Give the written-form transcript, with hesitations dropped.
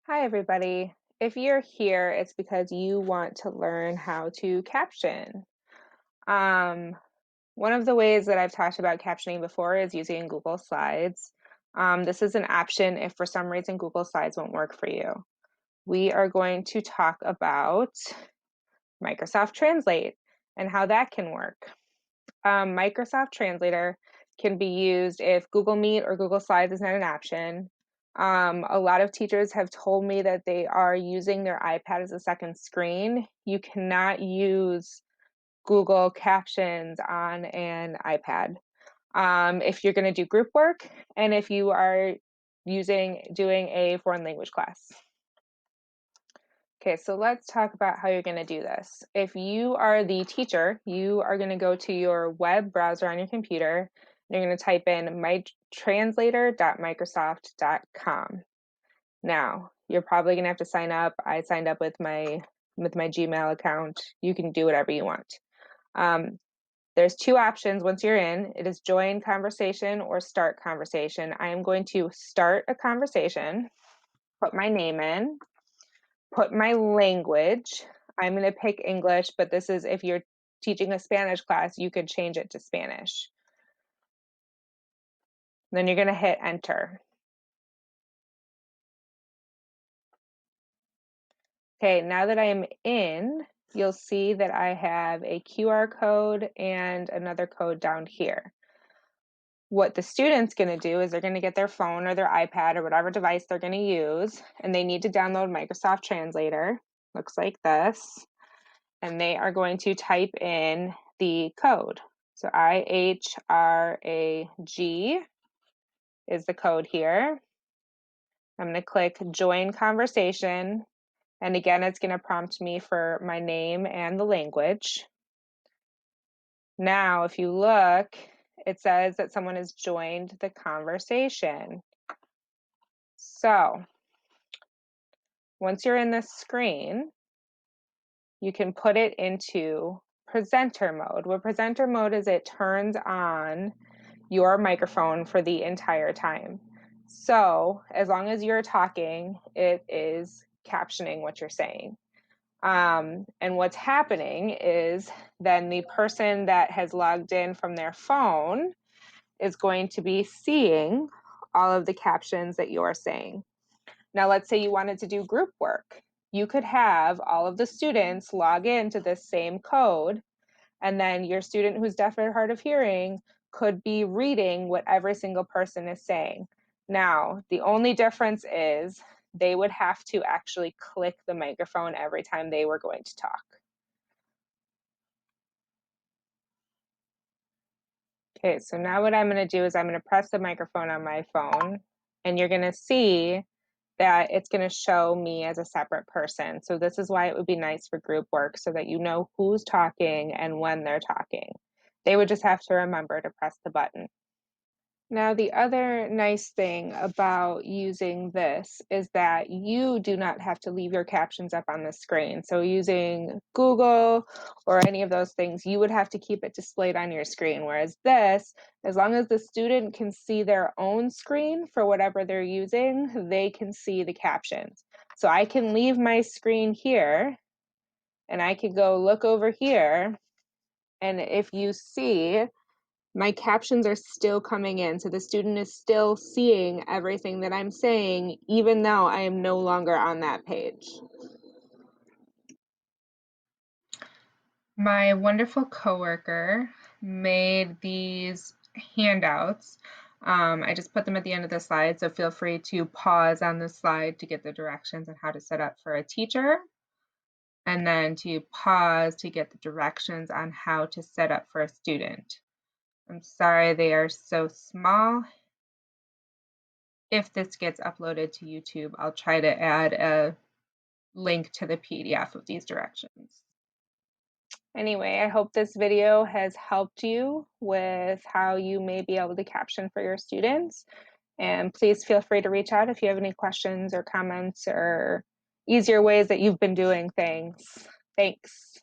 Hi, everybody. If you're here, it's because you want to learn how to caption. Um, One of the ways that I've talked about captioning before is using Google Slides. This is an option if for some reason Google Slides won't work for you. We are going to talk about Microsoft Translate and how that can work. Microsoft Translator can be used if Google Meet or Google Slides is not an option. A lot of teachers have told me that they are using their iPad as a second screen. You cannot use Google Captions on an iPad. If you're going to do group work and if you are doing a foreign language class. Okay, so let's talk about how you're going to do this. If you are the teacher, you are going to go to your web browser on your computer. And you're going to type in mytranslator.microsoft.com. Now, you're probably going to have to sign up. I signed up with my Gmail account. You can do whatever you want. There's two options once you're in. It is join conversation or start conversation. I am going to start a conversation, put my name in, put my language. I'm going to pick English, but this is if you're teaching a Spanish class, you could change it to Spanish. Then you're going to hit enter. Okay, now that I am in, you'll see that I have a QR code and another code down here. What the student's going to do is they're going to get their phone or their iPad or whatever device they're going to use, and they need to download Microsoft Translator. Looks like this. And they are going to type in the code. So IHRAG is the code here. I'm going to click join conversation. And again, it's going to prompt me for my name and the language. Now, if you look, it says that someone has joined the conversation. So once you're in this screen, you can put it into presenter mode. What presenter mode is, it turns on your microphone for the entire time. So as long as you're talking, it is captioning what you're saying. And what's happening is then the person that has logged in from their phone is going to be seeing all of the captions that you're saying. Now, let's say you wanted to do group work. You could have all of the students log into this same code, and then your student who's deaf or hard of hearing could be reading what every single person is saying. Now, the only difference is they would have to actually click the microphone every time they were going to talk. Okay, so now what I'm going to do is I'm going to press the microphone on my phone, and you're going to see that it's going to show me as a separate person. So this is why it would be nice for group work, so that you know who's talking and when they're talking. They would just have to remember to press the button. Now, the other nice thing about using this is that you do not have to leave your captions up on the screen. So using Google or any of those things, you would have to keep it displayed on your screen. Whereas this, as long as the student can see their own screen for whatever they're using, they can see the captions. So I can leave my screen here and I can go look over here. And if you see, my captions are still coming in. So the student is still seeing everything that I'm saying, even though I am no longer on that page. My wonderful coworker made these handouts. I just put them at the end of the slide, so feel free to pause on the slide to get the directions on how to set up for a teacher, and then to pause to get the directions on how to set up for a student. I'm sorry they are so small. If this gets uploaded to YouTube, I'll try to add a link to the PDF of these directions. Anyway, I hope this video has helped you with how you may be able to caption for your students. And please feel free to reach out if you have any questions or comments or easier ways that you've been doing things. Thanks.